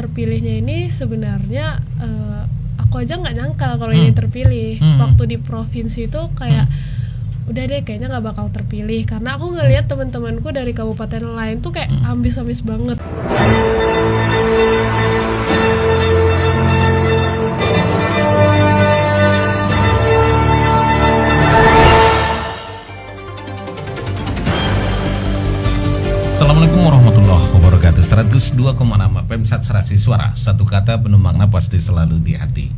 terpilihnya ini sebenarnya aku aja nggak nyangka kalau ini terpilih. Waktu di provinsi itu kayak udah deh kayaknya nggak bakal terpilih, karena aku ngelihat teman-temanku dari kabupaten lain tuh kayak ambis-ambis banget. Assalamualaikum warahmatullahi wabarakatuh. 102,6 Pemsat Serasi Suara, satu kata penuh makna pasti selalu di hati.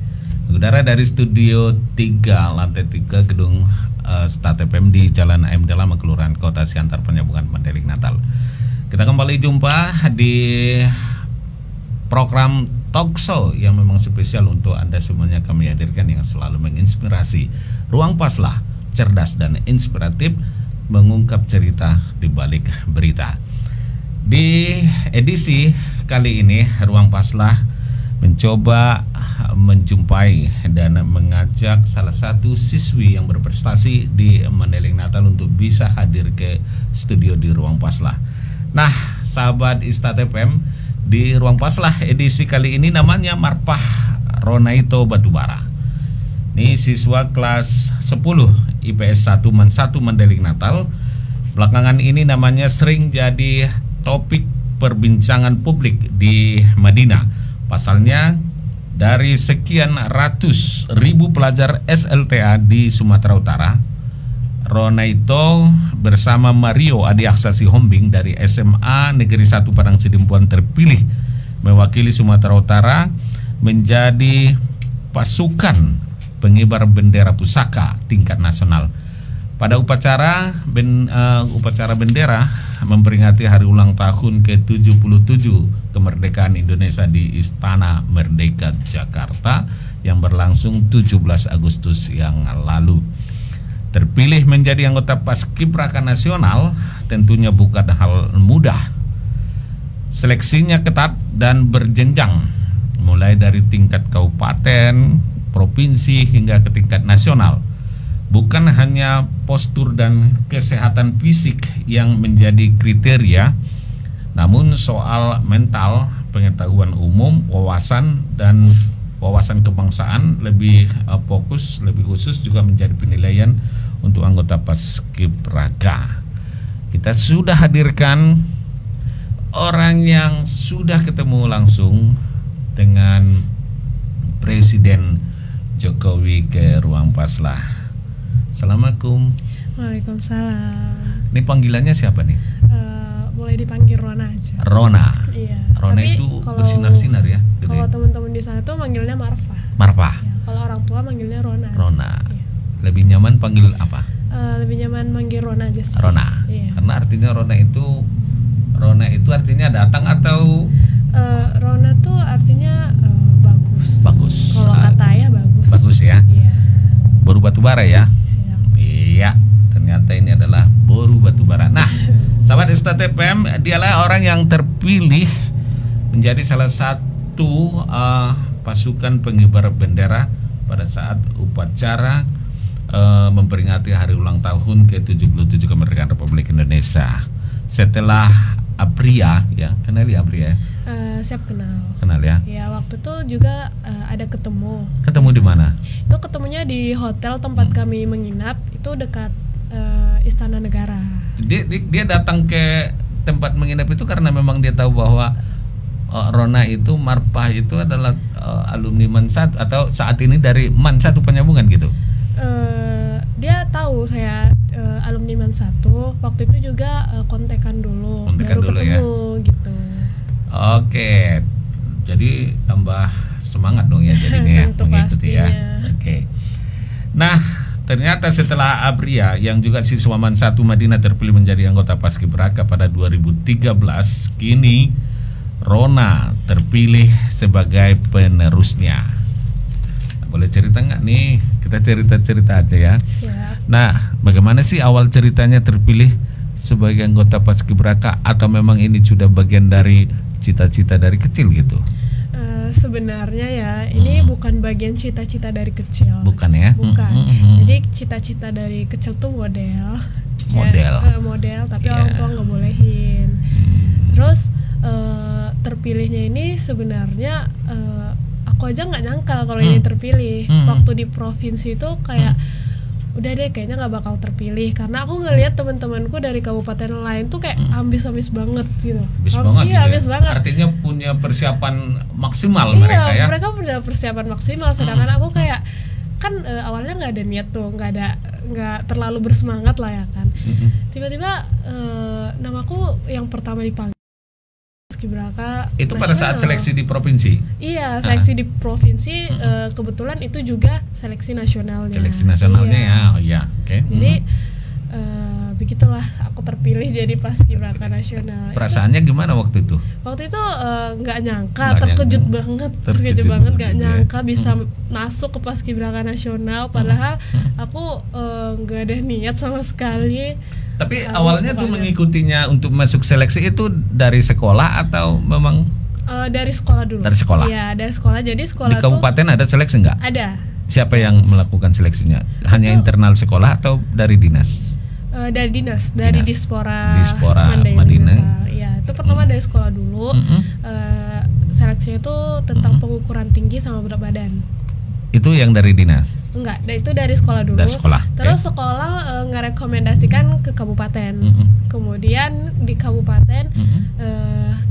Udara dari studio 3 lantai 3 gedung Stat FM di Jalan AM Dalam, Kelurahan Kota Siantar, Penyambungan Mandailing, Natal. Kita kembali jumpa di program talk show yang memang spesial untuk Anda semuanya kami hadirkan, yang selalu menginspirasi. Ruang Paslah, cerdas dan inspiratif, mengungkap cerita di balik berita. Di edisi kali ini Ruang Paslah mencoba menjumpai dan mengajak salah satu siswi yang berprestasi di Mandailing, Natal untuk bisa hadir ke studio di Ruang Paslah. Nah, sahabat Stat FM, di Ruang Paslah edisi kali ini namanya Marpah Ronaito Batubara. Ini siswa kelas 10 IPS 1 Man 1 Mandailing, Natal. Belakangan ini namanya sering jadi topik perbincangan publik di Madinah. Pasalnya, dari sekian ratus ribu pelajar SLTA di Sumatera Utara, Ronaito bersama Mario Adiaksasi Hombing dari SMA Negeri 1 Padang Sidimpuan terpilih mewakili Sumatera Utara menjadi pasukan pengibar bendera pusaka tingkat nasional. Pada upacara bendera memperingati hari ulang tahun ke-77 kemerdekaan Indonesia di Istana Merdeka Jakarta yang berlangsung 17 Agustus yang lalu. Terpilih menjadi anggota Paskibraka Nasional tentunya bukan hal mudah. Seleksinya ketat dan berjenjang, mulai dari tingkat kabupaten, provinsi hingga ke tingkat nasional. Bukan hanya postur dan kesehatan fisik yang menjadi kriteria, namun soal mental, pengetahuan umum, wawasan dan wawasan kebangsaan lebih fokus, lebih khusus juga menjadi penilaian untuk anggota Paskibraka. Kita sudah hadirkan orang yang sudah ketemu langsung dengan Presiden Jokowi ke Ruang Paslah. Assalamualaikum. Waalaikumsalam. Ini panggilannya siapa nih? Boleh dipanggil Rona aja. Rona. Iya. Rona Tapi itu bersinar-sinar ya. Gitu kalau ya? teman-teman di sana tuh manggilnya Marfah. Marpah. Ya, kalau orang tua manggilnya Rona aja. Rona. Iya. Lebih nyaman panggil apa? Lebih nyaman manggil Rona aja sih. Rona. Iya. Karena artinya Rona itu artinya datang atau Rona tuh artinya bagus. Bagus. Kalau kata ayah bagus. Bagus ya. Iya. Boru batubara ya. Siap. Iya, ternyata ini adalah boru batubara. Nah, sahabat Stat FM, dialah orang yang terpilih menjadi salah satu pasukan pengibar bendera pada saat upacara memperingati hari ulang tahun ke-77 kemerdekaan Republik Indonesia. Setelah Apria, ya, kenal ya Apria? Siap kenal. Kenal ya? Ya, waktu itu juga ada ketemu. Ketemu di mana? Itu ketemunya di hotel tempat kami menginap, itu dekat Istana Negara. Dia datang ke tempat menginap itu karena memang dia tahu bahwa Rona itu, Marpah itu adalah alumni Man 1 atau saat ini dari Man 1 Penyambungan gitu. Dia tahu saya alumni Man 1. Waktu itu juga kontekan dulu, baru ketemu ya? Gitu. Oke. Jadi tambah semangat dong ya jadinya mengikuti ya. Oke. Nah, ternyata setelah Abria yang juga siswa Man 1 Madinah terpilih menjadi anggota Paskibraka pada 2013, kini Rona terpilih sebagai penerusnya. Boleh cerita nggak nih? Kita cerita-cerita aja ya. Siap. Nah, bagaimana sih awal ceritanya terpilih sebagai anggota Paskibraka, atau memang ini sudah bagian dari cita-cita dari kecil gitu? Sebenarnya ya, ini bukan bagian cita-cita dari kecil. Bukan ya? Bukan. Jadi cita-cita dari kecil tuh model. Model. Ya, model, tapi orang tua nggak bolehin. Terus terpilihnya ini sebenarnya aku aja nggak nyangka kalau ini terpilih. Waktu di provinsi itu kayak udah deh kayaknya nggak bakal terpilih karena aku ngelihat teman-temanku dari kabupaten lain tuh kayak ambis banget gitu. Ambis banget. Iya, ambis banget. Artinya punya persiapan maksimal Iya, mereka ya. mereka punya persiapan maksimal sedangkan aku kayak kan awalnya nggak ada niat tuh, nggak terlalu bersemangat lah ya kan. Tiba-tiba namaku yang pertama dipanggil Paskibraka itu pada saat seleksi di provinsi. Iya, seleksi di provinsi. Kebetulan itu juga seleksi nasionalnya. Seleksi nasionalnya iya. ya, oh iya, oke. Jadi begitulah aku terpilih jadi Paskibraka nasional. Perasaannya gimana waktu itu? Waktu itu nggak nyangka, terkejut banget nggak nyangka bisa masuk ke Paskibraka nasional. Padahal aku nggak ada niat sama sekali. Tapi awalnya tuh mengikutinya untuk masuk seleksi itu dari sekolah atau memang? Dari sekolah dulu. Dari sekolah. Iya, dari sekolah. Jadi sekolah di kabupaten ada seleksi nggak? Ada. Siapa yang melakukan seleksinya? Hanya internal sekolah atau dari dinas? Dari dinas, dari Dispora Madinah. Iya, itu pertama dari sekolah dulu. Seleksinya itu tentang pengukuran tinggi sama berat badan. Itu yang dari dinas? Enggak, itu dari sekolah dulu. Dari sekolah. Terus sekolah ngerekomendasikan ke kabupaten. Kemudian di kabupaten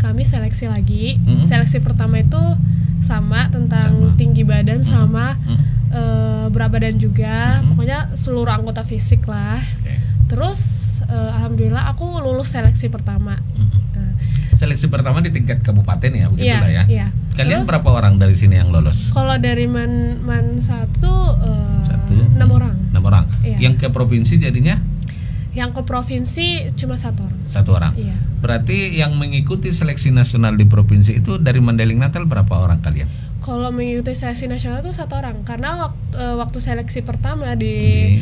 kami seleksi lagi. Seleksi pertama itu sama tentang tinggi badan sama berat badan juga. Pokoknya seluruh anggota fisik lah. Terus alhamdulillah aku lulus seleksi pertama. Seleksi pertama di tingkat kabupaten ya, begitulah ya. Iya. Kalian Terus, berapa orang dari sini yang lolos? Kalau dari Man 1 6 orang. 6 orang. Iya. Yang ke provinsi jadinya? Yang ke provinsi cuma 1 orang. 1 orang. Iya. Berarti yang mengikuti seleksi nasional di provinsi itu dari Mandailing Natal berapa orang kalian? Kalau mengikuti seleksi nasional itu 1 orang karena waktu seleksi pertama di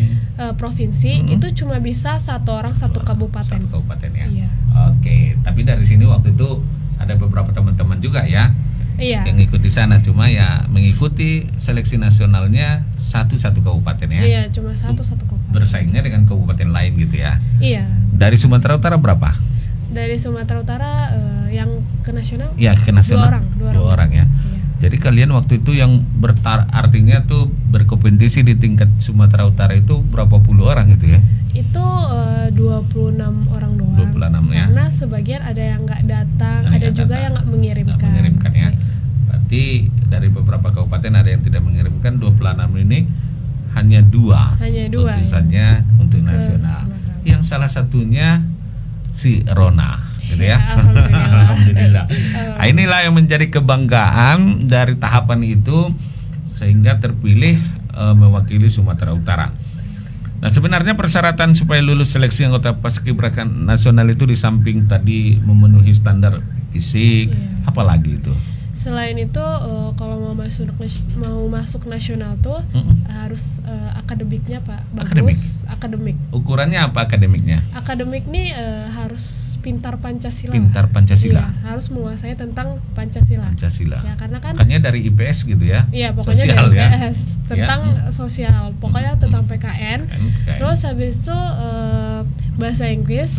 provinsi itu cuma bisa 1 orang 1 kabupaten. 1 kabupaten ya. Iya. Oke, tapi dari sini waktu itu ada beberapa teman-teman juga ya. Iya. Yang ngikut di sana, cuma ya mengikuti seleksi nasionalnya satu kabupaten ya. Iya, cuma satu kabupaten. Bersaingnya dengan kabupaten lain gitu ya. Iya. Dari Sumatera Utara berapa? Dari Sumatera Utara yang ke nasional? Ya, ke nasional. 2 orang ya. Iya. Jadi kalian waktu itu yang artinya tuh berkompetisi di tingkat Sumatera Utara itu berapa puluh orang gitu ya? Itu 26 orang doang. 26 ya. Karena sebagian ada yang nggak datang, ada juga yang nggak mengirimkan. Nggak mengirimkan ya. Berarti dari beberapa kabupaten ada yang tidak mengirimkan. 26 ini hanya 2 utusannya untuk nasional. Yang salah satunya si Rona gitu ya. Alhamdulillah. Nah, inilah yang menjadi kebanggaan dari tahapan itu sehingga terpilih mewakili Sumatera Utara. Nah, sebenarnya persyaratan supaya lulus seleksi anggota Paskibraka nasional itu di samping tadi memenuhi standar fisik, apalagi itu? Selain itu kalau mau masuk nasional tuh harus akademiknya Pak bagus. Akademik. Ukurannya apa akademiknya? Akademik nih harus pintar Pancasila. Pintar Pancasila. Iya, harus menguasai tentang Pancasila. Ya, karena kan makanya dari IPS gitu ya. Iya, pokoknya sosial, dari IPS ya? tentang sosial. Pokoknya tentang PKN. Terus habis itu bahasa Inggris.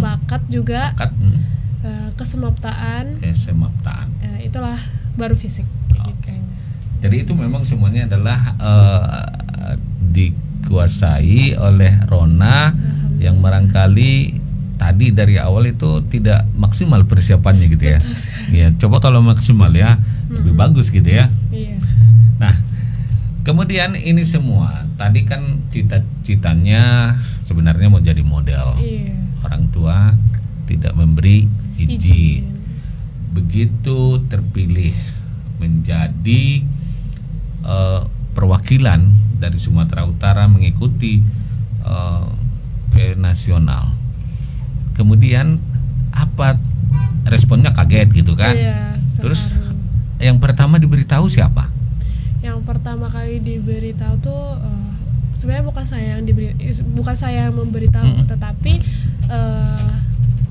Bakat juga. Kesemaptaan. Itulah baru fisik. Gitu. Jadi itu memang semuanya adalah dikuasai oleh Rona yang barangkali tadi dari awal itu tidak maksimal persiapannya gitu ya. Ya, coba kalau maksimal ya lebih bagus gitu ya. Iya. Nah, kemudian ini semua tadi kan cita-citanya sebenarnya mau jadi model. Iya. Orang tua tidak memberi izin. Begitu terpilih menjadi perwakilan dari Sumatera Utara mengikuti ke nasional. Kemudian apa responnya? Kaget gitu kan? Iya, terus yang pertama diberitahu siapa? Yang pertama kali diberitahu tuh sebenarnya bukan saya yang memberitahu, tetapi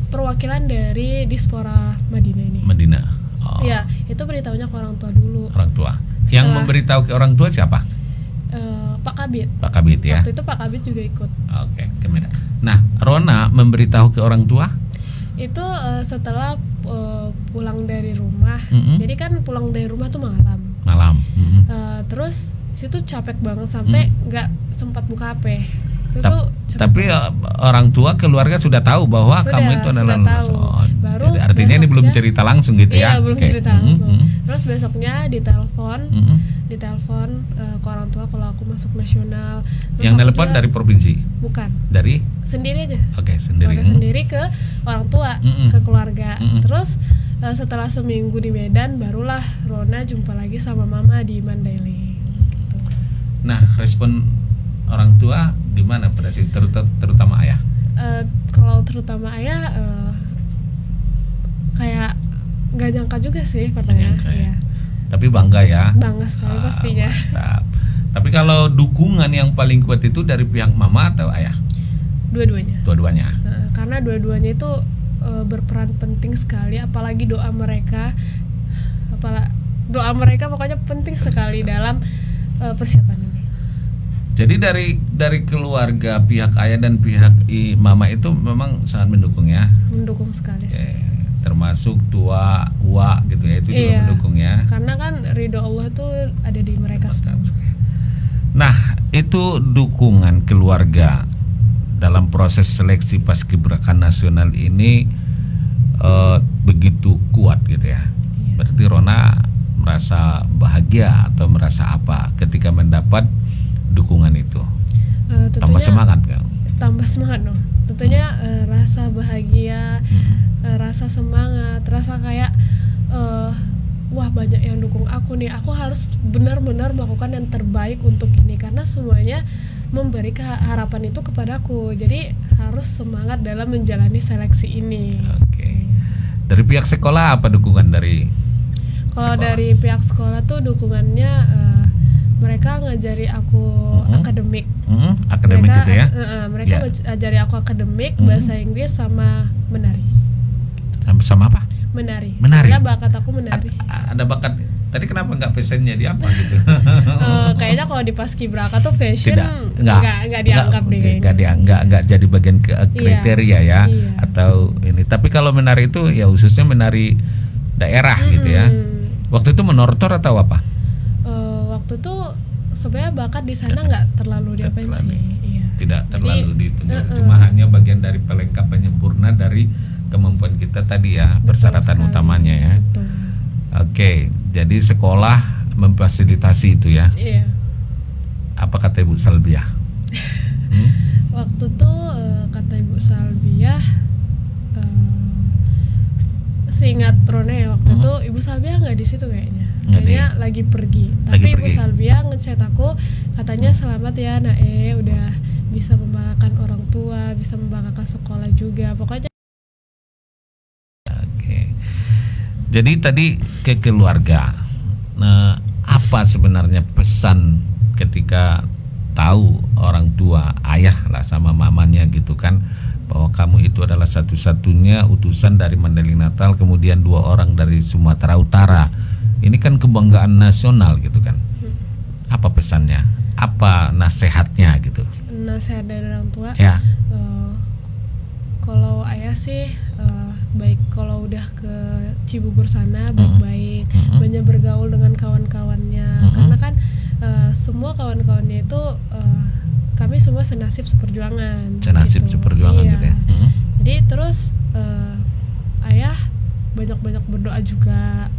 perwakilan dari Dispora Madinah ini. Madinah. Ya, itu beritahunya ke orang tua dulu. Orang tua. Yang memberitahu ke orang tua siapa? Pak Kabit. Pak Kabit ya. Waktu itu Pak Kabit juga ikut. Oke, kemudian. Nah, Rona memberitahu ke orang tua? Itu setelah pulang dari rumah. Mm-mm. Jadi kan pulang dari rumah tuh malam. Terus situ capek banget sampai nggak sempat buka HP. Tapi orang tua keluarga sudah tahu bahwa kamu itu adalah baru jadi artinya ini belum cerita langsung gitu ya? Iya, belum cerita langsung. Terus besoknya ditelepon ke orang tua kalau aku masuk nasional. Terus yang telepon dari provinsi? Bukan. Dari? Sendiri aja. Oke, sendiri. Sendiri ke orang tua, ke keluarga. Terus setelah seminggu di Medan, barulah Rona jumpa lagi sama mama di Mandailing. Gitu. Nah, respon orang tua gimana pada si terutama ayah? Kalau terutama ayah kayak nggak nyangka juga sih katanya. Ya. Tapi bangga ya? Bangga sekali pastinya. Mantap. Tapi kalau dukungan yang paling kuat itu dari pihak mama atau ayah? Dua-duanya. Dua-duanya. Karena dua-duanya itu berperan penting sekali, apalagi doa mereka, pokoknya penting sekali dalam persiapan ini. Jadi dari keluarga pihak ayah dan pihak mama itu memang sangat mendukung ya. Mendukung sekali. Termasuk tua, gitu ya, itu juga mendukung ya. Karena kan ridho Allah tuh ada di mereka semua. Nah, itu dukungan keluarga dalam proses seleksi paskibraka nasional ini begitu kuat gitu ya. Berarti Rona merasa bahagia atau merasa apa ketika mendapat dukungan itu? Tambah semangat kan? Tambah semangat dong. Tentunya rasa bahagia, rasa semangat, rasa kayak wah banyak yang dukung aku nih. Aku harus benar-benar melakukan yang terbaik untuk ini karena semuanya memberi harapan itu kepadaku. Jadi harus semangat dalam menjalani seleksi ini. Oke. Dari pihak sekolah apa dukungan dari? Kalau dari pihak sekolah tuh dukungannya mereka ngajari aku akademik. Akademik mereka, gitu ya? Mereka ngajari aku akademik, bahasa Inggris sama menari. Sama apa? Menari. Menari. Karena bakat aku menari. Ada bakat. Tadi kenapa nggak fashionnya di apa gitu? Kayaknya kalau di paskibraka tuh fashion nggak dianggap deh. Nggak jadi bagian kriteria ya. Atau ini. Tapi kalau menari itu ya khususnya menari daerah gitu ya. Waktu itu menortor atau apa? Waktu itu sebenarnya bakat di sana nggak terlalu diapain sih. Tidak terlalu dihitung. Cuma hanya bagian dari pelengkap penyempurna dari kemampuan kita tadi ya, persyaratan utamanya ya. Betul. Oke, jadi sekolah memfasilitasi itu ya. Iya. Apa kata Ibu Salbiah? Waktu itu kata Ibu Salbiah, seingat Rona ya waktu itu Ibu Salbiah nggak di situ kayaknya. Kayaknya lagi pergi. Tapi Ibu Salbiah nge-chat aku, katanya selamat ya Nae, udah bisa membanggakan orang tua, bisa membanggakan sekolah juga. Pokoknya. Jadi tadi ke keluarga. Nah, apa sebenarnya pesan ketika tahu orang tua, ayah lah sama mamanya gitu kan, bahwa kamu itu adalah satu-satunya utusan dari Mandailing Natal, kemudian 2 orang dari Sumatera Utara. Ini kan kebanggaan nasional gitu kan. Apa pesannya? Apa nasihatnya gitu? Nasihat dari orang tua? Ya. Kalau ayah sih baik kalau udah ke Cibubur sana baik-baik, banyak bergaul dengan kawan-kawannya, karena kan semua kawan-kawannya itu kami semua senasib seperjuangan. Seperjuangan gitu ya. Jadi terus ayah banyak-banyak berdoa juga.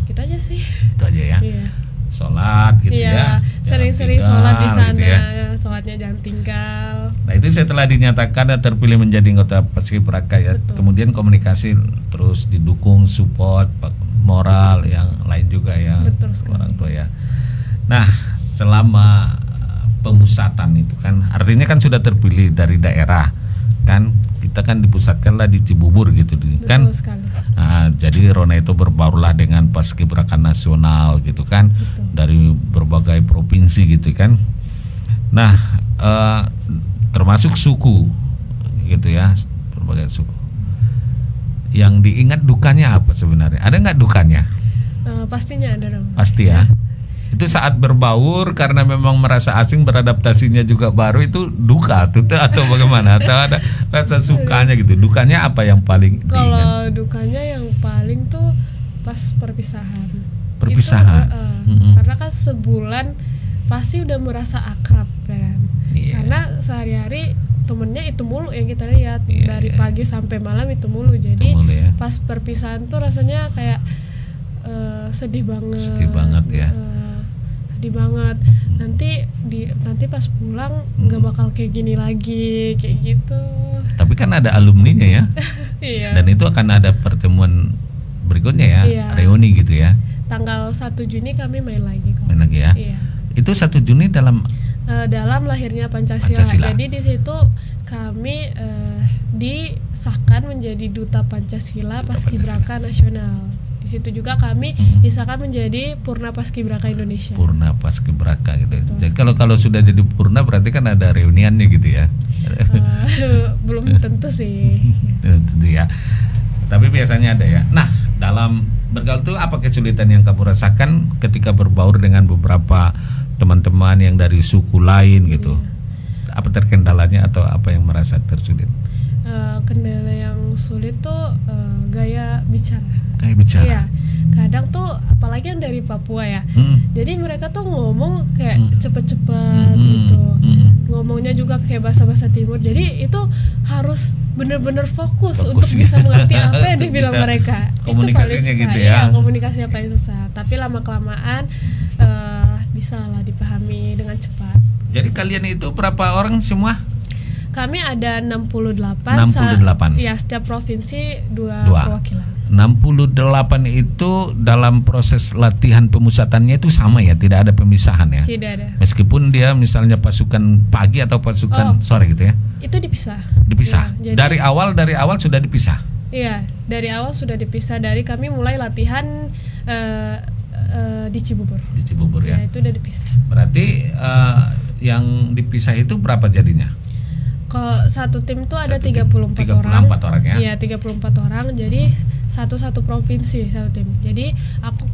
Gitu aja sih. Itu aja ya. Iya. Sholat gitu ya. Sering-sering sholat di sana, gitu ya. sholatnya jangan tinggal. Nah itu setelah dinyatakan dan terpilih menjadi anggota paskibraka ya. Kemudian komunikasi terus didukung, support, moral yang lain juga ya. Betul sekali. Orang tua ya. Nah selama pemusatan itu kan, artinya kan sudah terpilih dari daerah kan, kita kan dipusatkanlah di Cibubur gitu kan. Betul sekali. Nah, jadi Rona itu berbaurlah dengan paskibraka nasional gitu kan. Betul. Dari berbagai provinsi gitu kan. Nah termasuk suku gitu ya, berbagai suku. Yang diingat dukanya apa sebenarnya? Ada nggak dukanya? Pastinya ada dong. Pasti ya. Itu saat berbaur karena memang merasa asing, beradaptasinya juga baru, itu duka tuh atau bagaimana? Atau ada rasa sukanya gitu? Dukanya apa yang paling diingat? Kalau dukanya yang paling tuh pas perpisahan. Perpisahan. Karena kan sebulan pasti udah merasa akrab kan. Iya. Karena sehari-hari temennya itu mulu yang kita lihat, dari iya. pagi sampai malam itu mulu. Jadi Itu mulu ya. pas perpisahan tuh rasanya kayak sedih banget. Sedih banget ya. Sedih banget. Nanti pas pulang nggak bakal kayak gini lagi, kayak gitu. Tapi kan ada alumninya ya. Iya. Dan itu akan ada pertemuan berikutnya ya, Iya. reuni gitu ya. Tanggal 1 Juni kami main lagi kok. Main lagi ya. Iya. Itu 1 Juni dalam Lahirnya Pancasila. Jadi di situ kami disahkan menjadi duta Pancasila Paskibraka Nasional. Di situ juga kami disahkan menjadi Purna Paskibraka Indonesia. Purna Paskibraka gitu. Jadi kalau sudah jadi Purna berarti kan ada reuniannya gitu ya. Belum tentu sih. Tentu ya. Tapi biasanya ada ya. Nah, dalam bergaul itu apa kesulitan yang kamu rasakan ketika berbaur dengan beberapa teman-teman yang dari suku lain gitu? Apa terkendalanya atau apa yang merasa tersulit? Kendala yang sulit tuh gaya bicara. Kayak bicara. Iya. Kadang tuh apalagi yang dari Papua ya. Jadi mereka tuh ngomong kayak cepet-cepet gitu. Ngomongnya juga kayak bahasa-bahasa timur. Jadi itu harus bener-bener fokus untuk bisa mengerti apa yang dibilang mereka. Komunikasinya gitu ya. Iya, komunikasinya paling susah. Tapi lama-kelamaan bisa lah dipahami dengan cepat. Jadi kalian itu berapa orang semua? Kami ada 68. 68. Ya, setiap provinsi dua perwakilan. 68 itu dalam proses latihan pemusatannya itu sama ya, tidak ada pemisahan ya. Tidak ada. Meskipun dia misalnya pasukan pagi atau pasukan sore gitu ya. Itu dipisah. Dipisah. Ya, dari awal sudah dipisah. Iya, dari awal sudah dipisah. Dari kami mulai latihan di Cibubur. Di Cibubur ya. Ya, itu udah dipisah. Berarti yang dipisah itu berapa jadinya? Kalau satu tim tuh ada 34 orang ya. Iya, 34 orang. Jadi satu provinsi satu tim. Jadi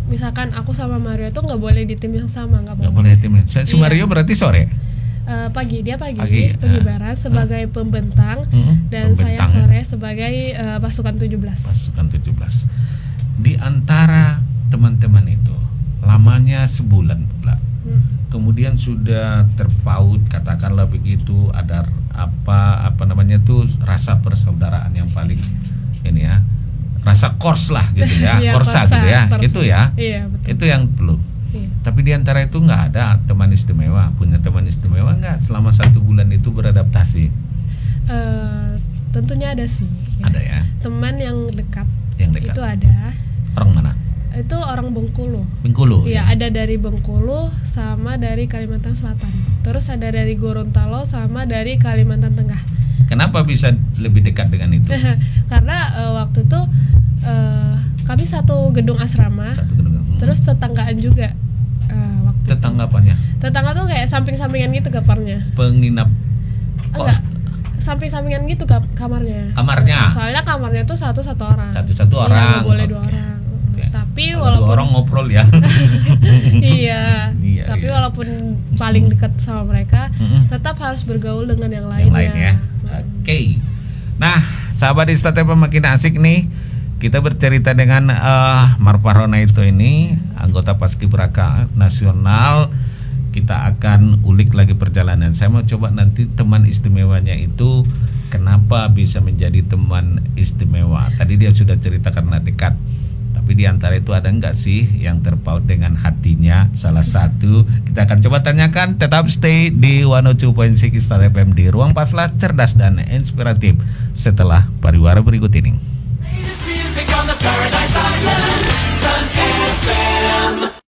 misalkan aku sama Mario tuh nggak boleh di tim yang sama, nggak boleh tim. Si Mario berarti sore. Pagi pengibaran sebagai pembentang dan saya sore sebagai pasukan 17. Pasukan 17. Di antara teman-teman itu lamanya sebulan pula. Kemudian sudah terpaut, katakanlah begitu, ada apa namanya tuh rasa persaudaraan yang paling ini ya, rasa kors lah gitu ya, korsa gitu ya, itu ya, iya, betul. Itu yang perlu. Iya. Tapi di antara itu nggak ada teman istimewa, punya teman istimewa nggak selama 1 bulan itu beradaptasi? Tentunya ada sih. Ya. Ada ya. Teman yang dekat. Yang dekat. Itu ada. Orang mana? Itu orang Bengkulu. Bengkulu. Iya, ada dari Bengkulu sama dari Kalimantan Selatan. Terus ada dari Gorontalo sama dari Kalimantan Tengah. Kenapa bisa lebih dekat dengan itu? Karena waktu itu kami satu gedung asrama. Terus tetanggaan juga. Tetangga tuh kayak samping-sampingan gitu kamarnya. Penginap kos. Samping-sampingan gitu kamarnya. Soalnya kamarnya tuh satu orang. Satu orang. Ya, boleh 2 orang. Tapi walaupun 2 orang ngobrol ya. iya. Tapi walaupun paling dekat sama mereka, tetap harus bergaul dengan yang lainnya. Ya. Oke. Nah, sahabat Istata makin asik nih. Kita bercerita dengan Marparona itu ini, anggota Paskibraka Nasional. Kita akan ulik lagi perjalanan. Saya mau coba nanti teman istimewanya itu kenapa bisa menjadi teman istimewa. Tadi dia sudah cerita karena dekat. Tapi di antara itu ada enggak sih yang terpaut dengan hatinya? Salah satu kita akan coba tanyakan. Tetap stay di 102.6 Istana FM di Ruang Paslah Cerdas dan Inspiratif setelah pariwara berikut ini.